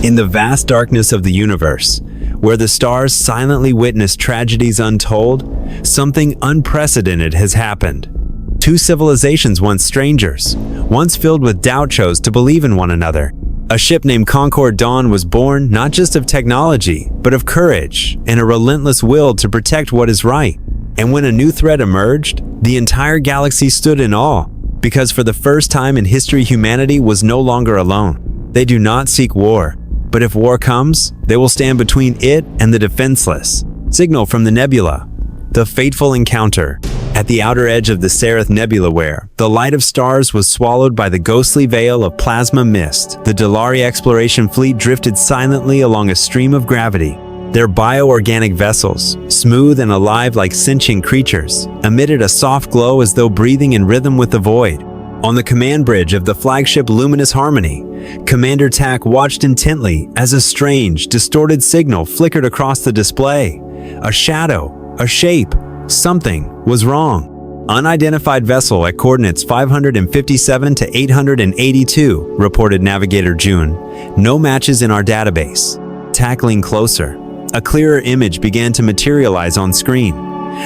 In the vast darkness of the universe, where the stars silently witness tragedies untold, something unprecedented has happened. Two civilizations, once strangers, once filled with doubt, chose to believe in one another. A ship named Concord Dawn was born not just of technology, but of courage and a relentless will to protect what is right. And when a new threat emerged, the entire galaxy stood in awe, because for the first time in history, humanity was no longer alone. They do not seek war, but if war comes, they will stand between it and the defenseless. Signal from the Nebula. The fateful encounter. At the outer edge of the Sareth Nebula, where the light of stars was swallowed by the ghostly veil of plasma mist, the Delari exploration fleet drifted silently along a stream of gravity. Their bioorganic vessels, smooth and alive like sentient creatures, emitted a soft glow as though breathing in rhythm with the void. On the command bridge of the flagship Luminous Harmony, Commander Tak watched intently as a strange, distorted signal flickered across the display. A shadow, a shape, something was wrong. Unidentified vessel at coordinates 557 to 882, reported Navigator June. No matches in our database. Tackling closer. A clearer image began to materialize on screen.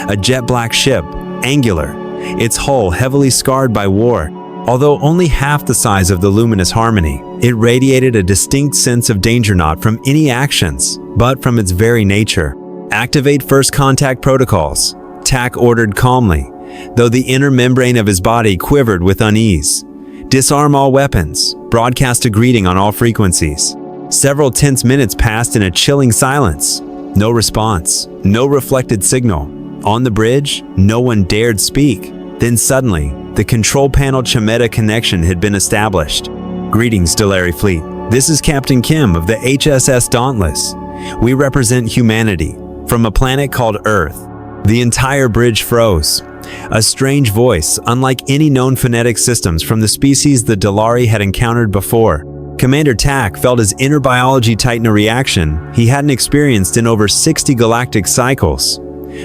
A jet-black ship, angular, its hull heavily scarred by war. Although only half the size of the Luminous Harmony, it radiated a distinct sense of danger, not from any actions, but from its very nature. Activate first contact protocols, Tak ordered calmly, though the inner membrane of his body quivered with unease. Disarm all weapons, broadcast a greeting on all frequencies. Several tense minutes passed in a chilling silence. No response, no reflected signal. On the bridge, no one dared speak. Then suddenly, the control panel Chimeta connection had been established. Greetings, Delari Fleet. This is Captain Kim of the HSS Dauntless. We represent humanity, from a planet called Earth. The entire bridge froze. A strange voice, unlike any known phonetic systems from the species the Delari had encountered before. Commander Tak felt his inner biology tighten, a reaction he hadn't experienced in over 60 galactic cycles.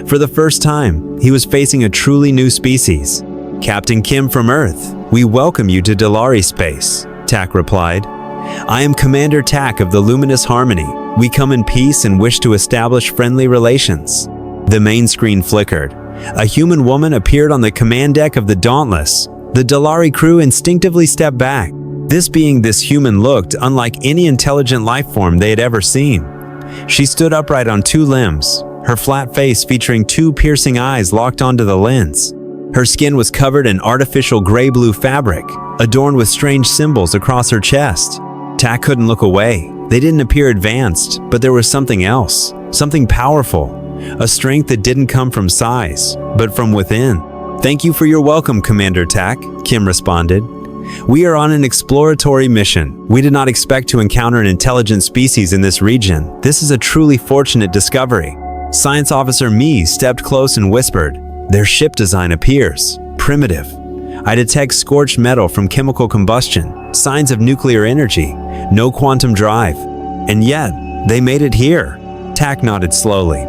For the first time, he was facing a truly new species. Captain Kim from Earth, we welcome you to Delari space, Tak replied. I am Commander Tak of the Luminous Harmony. We come in peace and wish to establish friendly relations. The main screen flickered. A human woman appeared on the command deck of the Dauntless. The Delari crew instinctively stepped back. This human looked unlike any intelligent life form they had ever seen. She stood upright on two limbs, her flat face featuring two piercing eyes locked onto the lens. Her skin was covered in artificial gray-blue fabric, adorned with strange symbols across her chest. Tak couldn't look away. They didn't appear advanced, but there was something else, something powerful, a strength that didn't come from size, but from within. Thank you for your welcome, Commander Tak, Kim responded. We are on an exploratory mission. We did not expect to encounter an intelligent species in this region. This is a truly fortunate discovery. Science Officer Mi stepped close and whispered, their ship design appears primitive. I detect scorched metal from chemical combustion, signs of nuclear energy, no quantum drive. And yet, they made it here. Tak nodded slowly.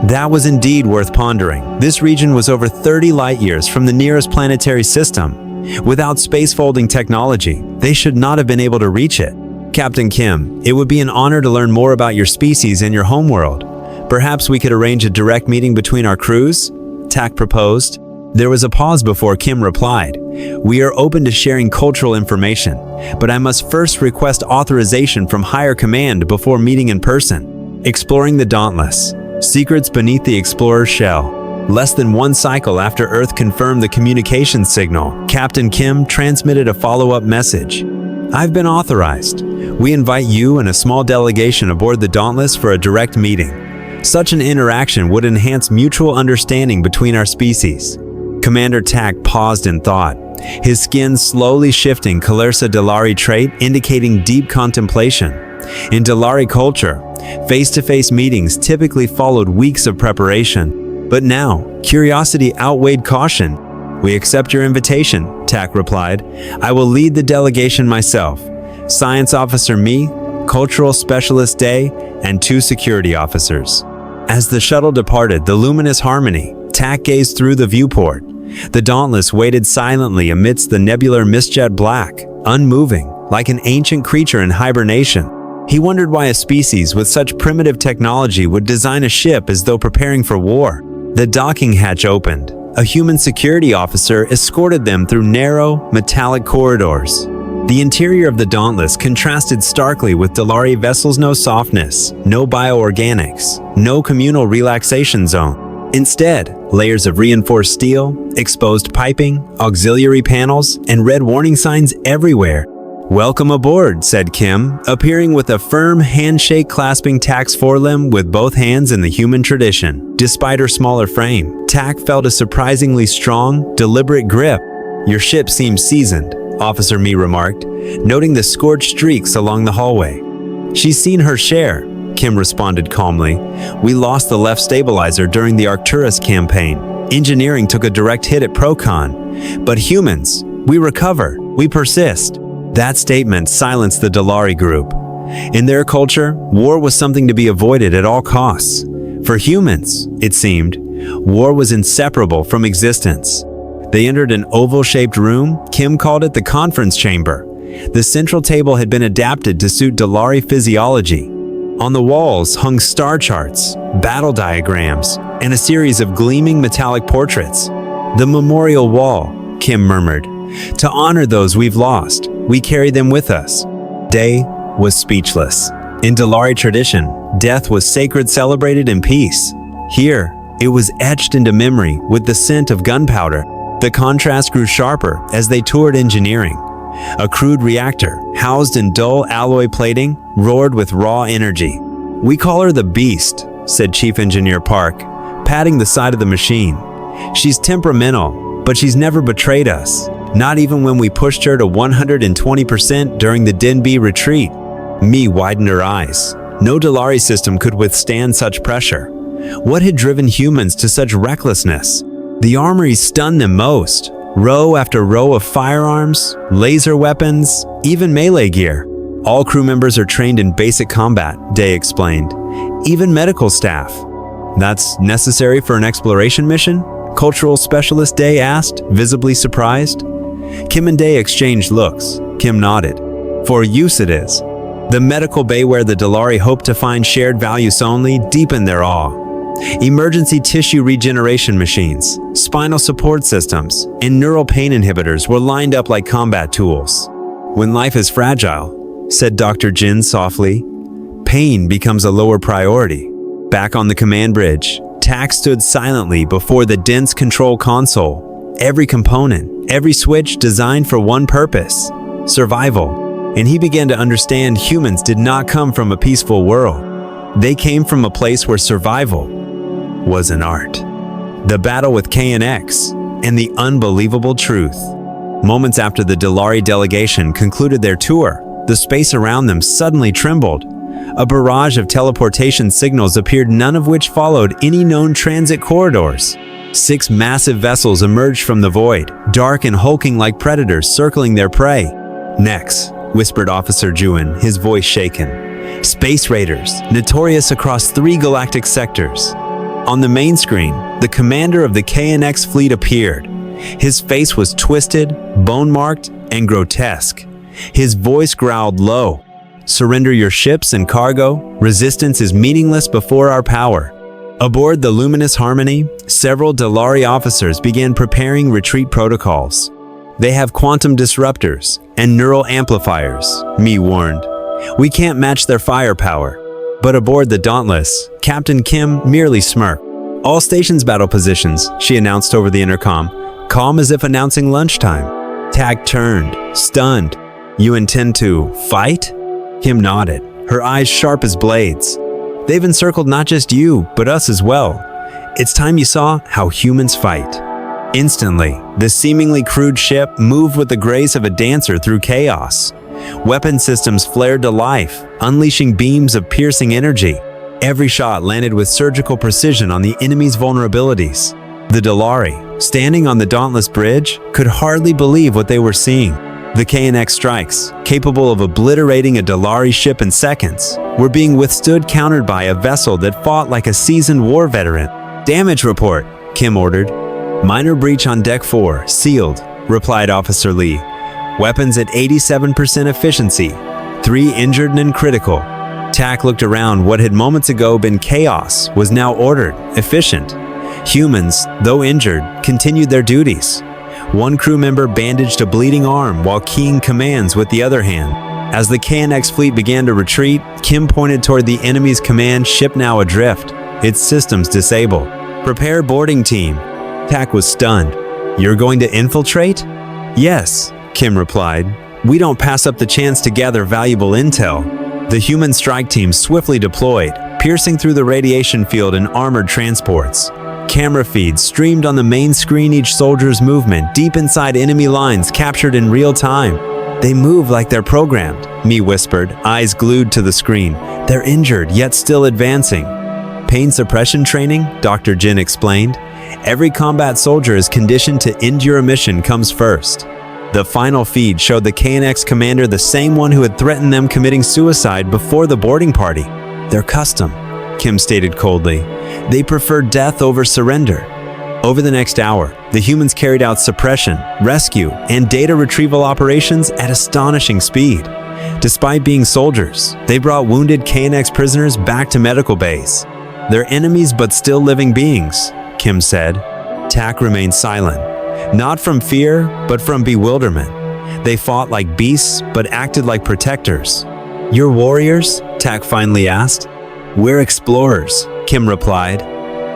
That was indeed worth pondering. This region was over 30 light-years from the nearest planetary system. Without space-folding technology, they should not have been able to reach it. Captain Kim, it would be an honor to learn more about your species and your homeworld. Perhaps we could arrange a direct meeting between our crews? Tak proposed. There was a pause before Kim replied. We are open to sharing cultural information, but I must first request authorization from higher command before meeting in person. Exploring the Dauntless. Secrets beneath the Explorer's shell. Less than one cycle after Earth confirmed the communication signal, Captain Kim transmitted a follow-up message. I've been authorized. We invite you and a small delegation aboard the Dauntless for a direct meeting. Such an interaction would enhance mutual understanding between our species. Commander Tak paused in thought, his skin slowly shifting Calersa Delari trait indicating deep contemplation. In Delari culture, face-to-face meetings typically followed weeks of preparation. But now, curiosity outweighed caution. We accept your invitation, Tak replied. I will lead the delegation myself. Science Officer Mi, Cultural Specialist Day, and 2 security officers. As the shuttle departed the Luminous Harmony, Tak gazed through the viewport. The Dauntless waited silently amidst the nebular mistjet black, unmoving, like an ancient creature in hibernation. He wondered why a species with such primitive technology would design a ship as though preparing for war. The docking hatch opened. A human security officer escorted them through narrow, metallic corridors. The interior of the Dauntless contrasted starkly with Delari vessels' no softness, no bioorganics, no communal relaxation zone. Instead, layers of reinforced steel, exposed piping, auxiliary panels, and red warning signs everywhere. "Welcome aboard," said Kim, appearing with a firm handshake clasping Tak's forelimb with both hands in the human tradition. Despite her smaller frame, Tak felt a surprisingly strong, deliberate grip. "Your ship seems seasoned," Officer Me remarked, noting the scorched streaks along the hallway. "She's seen her share," Kim responded calmly. "We lost the left stabilizer during the Arcturus campaign. Engineering took a direct hit at Procon. But humans, we recover, we persist." That statement silenced the Delari group. In their culture, war was something to be avoided at all costs. For humans, it seemed, war was inseparable from existence. They entered an oval-shaped room. Kim called it the conference chamber. The central table had been adapted to suit Delari physiology. On the walls hung star charts, battle diagrams, and a series of gleaming metallic portraits. "The memorial wall," Kim murmured. "To honor those we've lost, we carry them with us." Day was speechless. In Delari tradition, death was sacred, celebrated in peace. Here, it was etched into memory with the scent of gunpowder. The contrast grew sharper as they toured engineering. A crude reactor, housed in dull alloy plating, roared with raw energy. "We call her the Beast," said Chief Engineer Park, patting the side of the machine. "She's temperamental, but she's never betrayed us. Not even when we pushed her to 120% during the Denby retreat." Me widened her eyes. No Delari system could withstand such pressure. What had driven humans to such recklessness? The armory stunned them most. Row after row of firearms, laser weapons, even melee gear. "All crew members are trained in basic combat," Day explained. "Even medical staff." "That's necessary for an exploration mission?" Cultural Specialist Day asked, visibly surprised. Kim and Day exchanged looks. Kim nodded. "For use it is." The medical bay where the Delari hoped to find shared values only deepened their awe. Emergency tissue regeneration machines, spinal support systems, and neural pain inhibitors were lined up like combat tools. "When life is fragile," said Dr. Jin softly, "pain becomes a lower priority." Back on the command bridge, Tak stood silently before the dense control console. Every component, every switch designed for one purpose: survival. And he began to understand humans did not come from a peaceful world. They came from a place where survival was an art. The battle with KNX and the unbelievable truth. Moments after the Delari delegation concluded their tour, the space around them suddenly trembled. A barrage of teleportation signals appeared, none of which followed any known transit corridors. 6 massive vessels emerged from the void, dark and hulking like predators circling their prey. "Next," whispered Officer Juin, his voice shaken. "Space raiders, notorious across 3 galactic sectors." On the main screen, the commander of the KNX fleet appeared. His face was twisted, bone-marked, and grotesque. His voice growled low. "Surrender your ships and cargo. Resistance is meaningless before our power." Aboard the Luminous Harmony, several Delari officers began preparing retreat protocols. "They have quantum disruptors and neural amplifiers," Me warned. "We can't match their firepower." But aboard the Dauntless, Captain Kim merely smirked. "All stations battle positions," she announced over the intercom, calm as if announcing lunchtime. Tak turned, stunned. "You intend to fight?" Kim nodded, her eyes sharp as blades. "They've encircled not just you, but us as well. It's time you saw how humans fight." Instantly, the seemingly crude ship moved with the grace of a dancer through chaos. Weapon systems flared to life, unleashing beams of piercing energy. Every shot landed with surgical precision on the enemy's vulnerabilities. The Delari, standing on the Dauntless bridge, could hardly believe what they were seeing. The KNX strikes, capable of obliterating a Delari ship in seconds, were being withstood, countered by a vessel that fought like a seasoned war veteran. "Damage report," Kim ordered. "Minor breach on Deck 4, sealed," replied Officer Lee. "Weapons at 87% efficiency. 3 injured and critical." Tak looked around. What had moments ago been chaos was now ordered, efficient. Humans, though injured, continued their duties. One crew member bandaged a bleeding arm while keying commands with the other hand. As the KNX fleet began to retreat, Kim pointed toward the enemy's command ship now adrift, its systems disabled. "Prepare boarding team." Tak was stunned. "You're going to infiltrate?" "Yes," Kim replied. "We don't pass up the chance to gather valuable intel." The human strike team swiftly deployed, piercing through the radiation field in armored transports. Camera feeds streamed on the main screen, each soldier's movement deep inside enemy lines captured in real time. "They move like they're programmed," Mi whispered, eyes glued to the screen. "They're injured, yet still advancing." "Pain suppression training," Dr. Jin explained. "Every combat soldier is conditioned to endure a mission comes first." The final feed showed the KNX commander, the same one who had threatened them, committing suicide before the boarding party. "Their custom," Kim stated coldly. "They prefer death over surrender." Over the next hour, the humans carried out suppression, rescue, and data retrieval operations at astonishing speed. Despite being soldiers, they brought wounded KNX prisoners back to medical bays. "They're enemies but still living beings," Kim said. Tak remained silent, not from fear, but from bewilderment. They fought like beasts but acted like protectors. "You're warriors?" Tak finally asked. "We're explorers," Kim replied.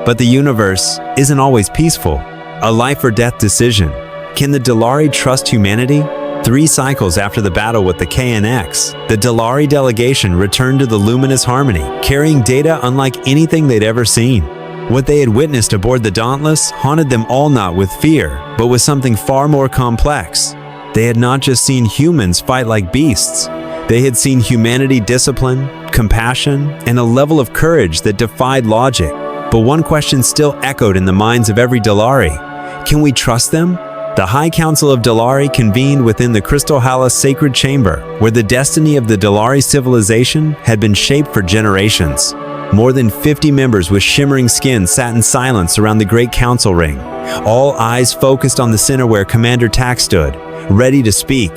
"But the universe isn't always peaceful. A life or death decision. Can the Delari trust humanity?" 3 cycles after the battle with the KNX, the Delari delegation returned to the luminous Harmony, carrying data unlike anything they'd ever seen. What they had witnessed aboard the Dauntless haunted them all, not with fear, but with something far more complex. They had not just seen humans fight like beasts. They had seen humanity, discipline, compassion, and a level of courage that defied logic. But one question still echoed in the minds of every Delari. Can we trust them? The High Council of Delari convened within the Crystal Palace sacred chamber, where the destiny of the Delari civilization had been shaped for generations. More than 50 members with shimmering skin sat in silence around the great council ring, all eyes focused on the center where Commander Tak stood, ready to speak.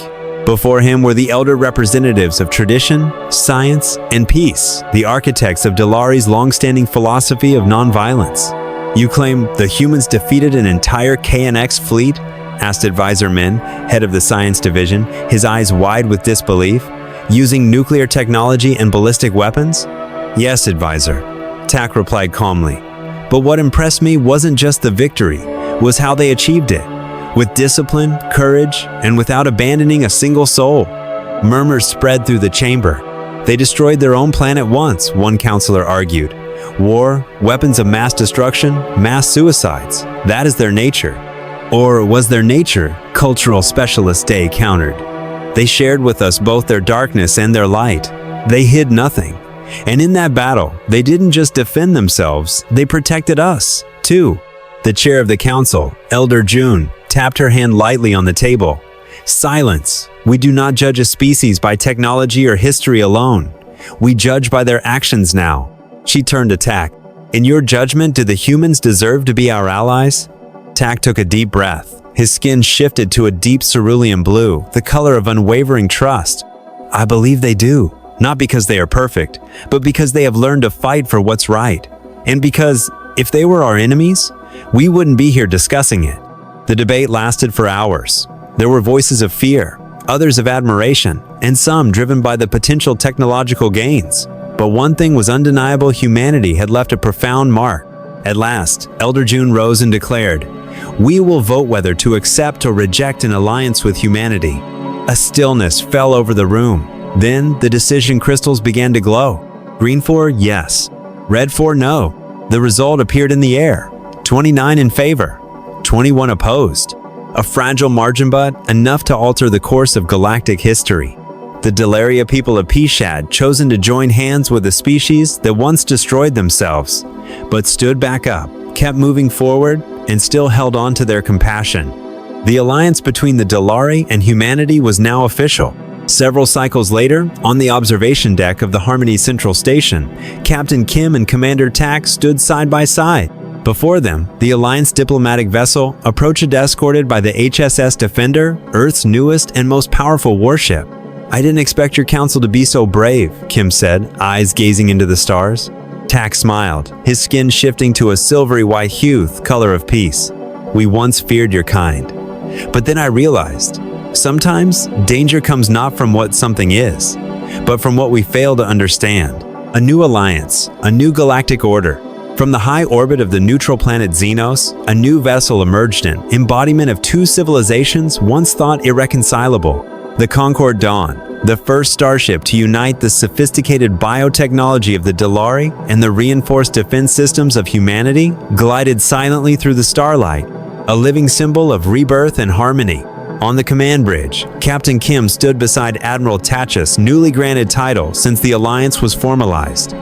Before him were the elder representatives of tradition, science, and peace, the architects of Delari's long-standing philosophy of nonviolence. "You claim the humans defeated an entire KNX fleet?" asked Advisor Min, head of the science division, his eyes wide with disbelief. "Using nuclear technology and ballistic weapons?" "Yes, Advisor," Tak replied calmly. "But what impressed me wasn't just the victory, was how they achieved it. With discipline, courage, and without abandoning a single soul." Murmurs spread through the chamber. "They destroyed their own planet once," one counselor argued. "War, weapons of mass destruction, mass suicides. That is their nature." "Or was their nature?" Cultural Specialist Day countered. "They shared with us both their darkness and their light. They hid nothing. And in that battle, they didn't just defend themselves, they protected us, too." The chair of the council, Elder June, tapped her hand lightly on the table. "Silence. We do not judge a species by technology or history alone. We judge by their actions now." She turned to Tak. "In your judgment, do the humans deserve to be our allies?" Tak took a deep breath. His skin shifted to a deep cerulean blue, the color of unwavering trust. "I believe they do. Not because they are perfect, but because they have learned to fight for what's right. And because, if they were our enemies, we wouldn't be here discussing it." The debate lasted for hours. There were voices of fear, others of admiration, and some driven by the potential technological gains. But one thing was undeniable: humanity had left a profound mark. At last, Elder June rose and declared, "We will vote whether to accept or reject an alliance with humanity." A stillness fell over the room. Then the decision crystals began to glow. Green for yes, red for no. The result appeared in the air. 29 in favor, 21 opposed. A fragile margin, but enough to alter the course of galactic history. The Delaria people of Peace had chosen to join hands with a species that once destroyed themselves, but stood back up, kept moving forward, and still held on to their compassion. The alliance between the Delari and humanity was now official. Several cycles later, on the observation deck of the Harmony Central Station, Captain Kim and Commander Tak stood side by side. Before them, the Alliance diplomatic vessel approached escorted by the HSS Defender, Earth's newest and most powerful warship. I didn't expect your council to be so brave, Kim said, eyes gazing into the stars. Tak smiled, his skin shifting to a silvery white hue, color of peace. We once feared your kind. But then I realized, sometimes danger comes not from what something is, but from what we fail to understand. A new alliance, a new galactic order. From the high orbit of the neutral planet Xenos, a new vessel emerged in, embodiment of two civilizations once thought irreconcilable. The Concord Dawn, the first starship to unite the sophisticated biotechnology of the Delari and the reinforced defense systems of humanity, glided silently through the starlight, a living symbol of rebirth and harmony. On the command bridge, Captain Kim stood beside Admiral Tachus' newly granted title since the alliance was formalized.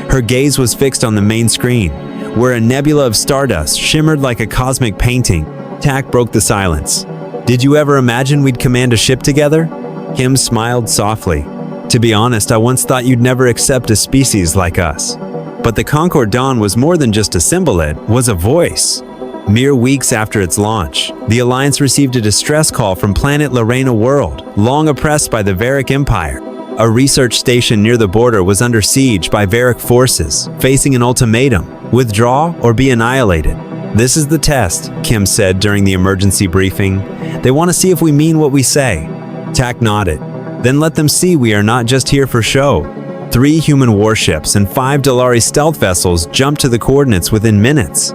Her gaze was fixed on the main screen, where a nebula of stardust shimmered like a cosmic painting. Tak broke the silence. Did you ever imagine we'd command a ship together? Kim smiled softly. To be honest, I once thought you'd never accept a species like us. But the Concord Dawn was more than just a symbol, it was a voice. Mere weeks after its launch, the Alliance received a distress call from planet Lorena World, long oppressed by the Varick Empire. A research station near the border was under siege by Varick forces, facing an ultimatum: withdraw or be annihilated. This is the test, Kim said during the emergency briefing. They want to see if we mean what we say. Tak nodded. Then let them see we are not just here for show. 3 human warships and 5 Delari stealth vessels jumped to the coordinates within minutes.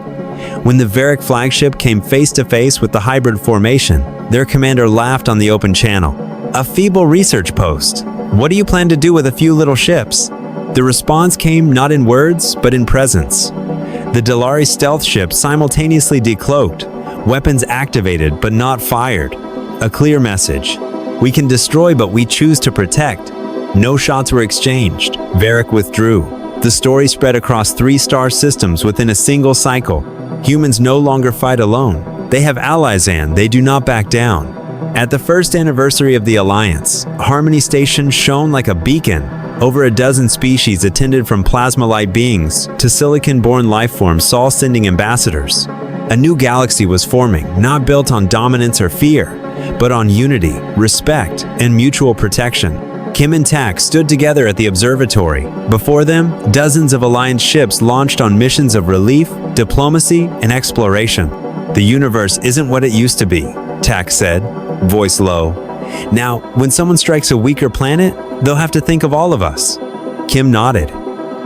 When the Varick flagship came face to face with the hybrid formation, their commander laughed on the open channel. A feeble research post. What do you plan to do with a few little ships? The response came not in words, but in presence. The Delari stealth ship simultaneously decloaked, weapons activated but not fired. A clear message. We can destroy, but we choose to protect. No shots were exchanged. Varick withdrew. The story spread across 3 star systems within a single cycle. Humans no longer fight alone. They have allies and they do not back down. At the first anniversary of the Alliance, Harmony Station shone like a beacon. Over a dozen species attended from plasma-light beings to silicon-born lifeforms, all sending ambassadors. A new galaxy was forming, not built on dominance or fear, but on unity, respect, and mutual protection. Kim and Tak stood together at the observatory. Before them, dozens of Alliance ships launched on missions of relief, diplomacy, and exploration. The universe isn't what it used to be, Tak said, voice low. Now, when someone strikes a weaker planet, they'll have to think of all of us. Kim nodded.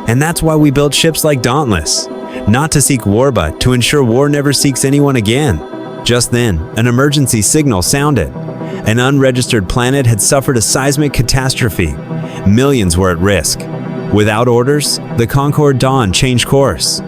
And that's why we built ships like Dauntless. Not to seek war, but to ensure war never seeks anyone again. Just then, an emergency signal sounded. An unregistered planet had suffered a seismic catastrophe. Millions were at risk. Without orders, the Concord Dawn changed course.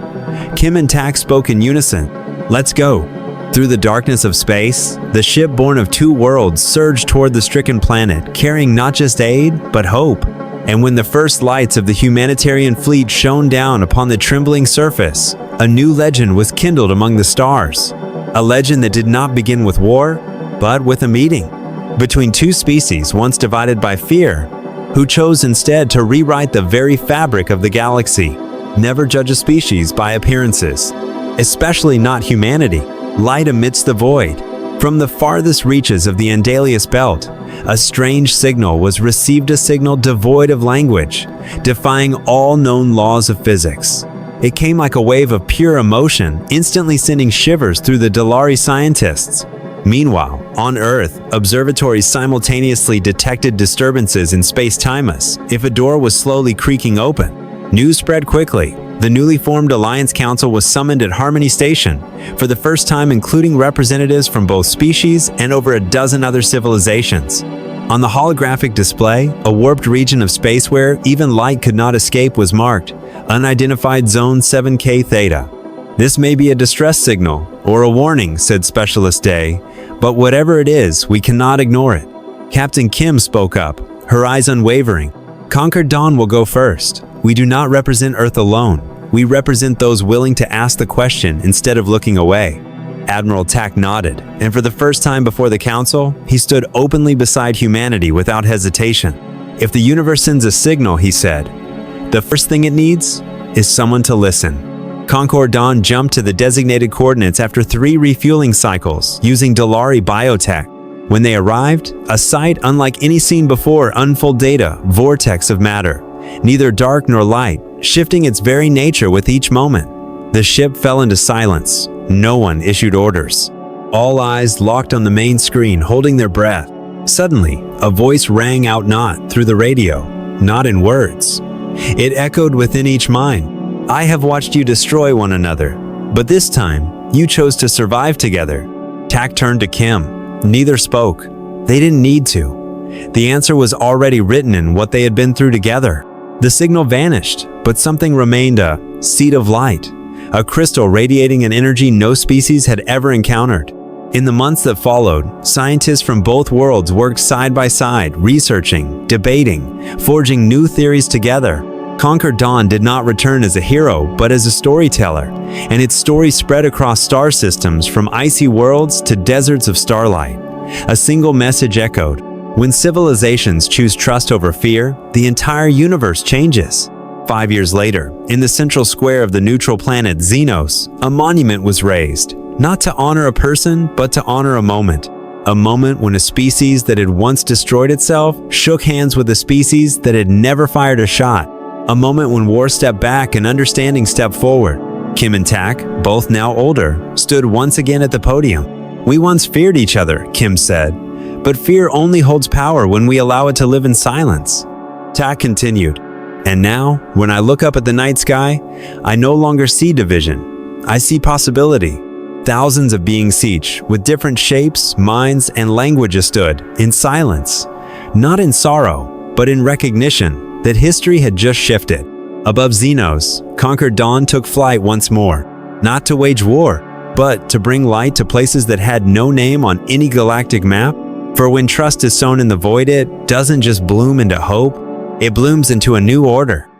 Kim and Tak spoke in unison. Let's go. Through the darkness of space, the ship born of 2 worlds surged toward the stricken planet, carrying not just aid, but hope. And when the first lights of the humanitarian fleet shone down upon the trembling surface, a new legend was kindled among the stars. A legend that did not begin with war, but with a meeting between 2 species once divided by fear, who chose instead to rewrite the very fabric of the galaxy. Never judge a species by appearances, especially not humanity. Light amidst the void. From the farthest reaches of the Andalius Belt, a strange signal was received, a signal devoid of language, defying all known laws of physics. It came like a wave of pure emotion, instantly sending shivers through the Delari scientists. Meanwhile, on Earth, observatories simultaneously detected disturbances in space-time as if a door was slowly creaking open. News spread quickly. The newly formed Alliance Council was summoned at Harmony Station, for the first time including representatives from both species and over a dozen other civilizations. On the holographic display, a warped region of space where even light could not escape was marked, Unidentified Zone 7K Theta. This may be a distress signal, or a warning, said Specialist Day, but whatever it is, we cannot ignore it. Captain Kim spoke up, her eyes unwavering. Concord Dawn will go first. We do not represent Earth alone. We represent those willing to ask the question instead of looking away. Admiral Tak nodded, and for the first time before the Council, he stood openly beside humanity without hesitation. If the universe sends a signal, he said, the first thing it needs is someone to listen. Concord Dawn jumped to the designated coordinates after 3 refueling cycles using Delari biotech. When they arrived, a sight unlike any seen before unfolded data, vortex of matter, neither dark nor light, shifting its very nature with each moment. The ship fell into silence. No one issued orders. All eyes locked on the main screen, holding their breath. Suddenly, a voice rang out, not through the radio, not in words. It echoed within each mind. I have watched you destroy one another, but this time, you chose to survive together. Tak turned to Kim. Neither spoke. They didn't need to. The answer was already written in what they had been through together. The signal vanished, but something remained, a seed of light, a crystal radiating an energy no species had ever encountered. In the months that followed, scientists from both worlds worked side by side, researching, debating, forging new theories together. Conquered Dawn did not return as a hero, but as a storyteller, and its story spread across star systems from icy worlds to deserts of starlight. A single message echoed: when civilizations choose trust over fear, the entire universe changes. 5 years later, in the central square of the neutral planet Xenos, a monument was raised, not to honor a person, but to honor a moment. A moment when a species that had once destroyed itself shook hands with a species that had never fired a shot. A moment when war stepped back and understanding stepped forward. Kim and Tak, both now older, stood once again at the podium. We once feared each other, Kim said, but fear only holds power when we allow it to live in silence. Tak continued, and now, when I look up at the night sky, I no longer see division. I see possibility. Thousands of beings each, with different shapes, minds, and languages stood, in silence. Not in sorrow, but in recognition that history had just shifted. Above Xenos, Conquered Dawn took flight once more, not to wage war, but to bring light to places that had no name on any galactic map. For when trust is sown in the void, it doesn't just bloom into hope, it blooms into a new order.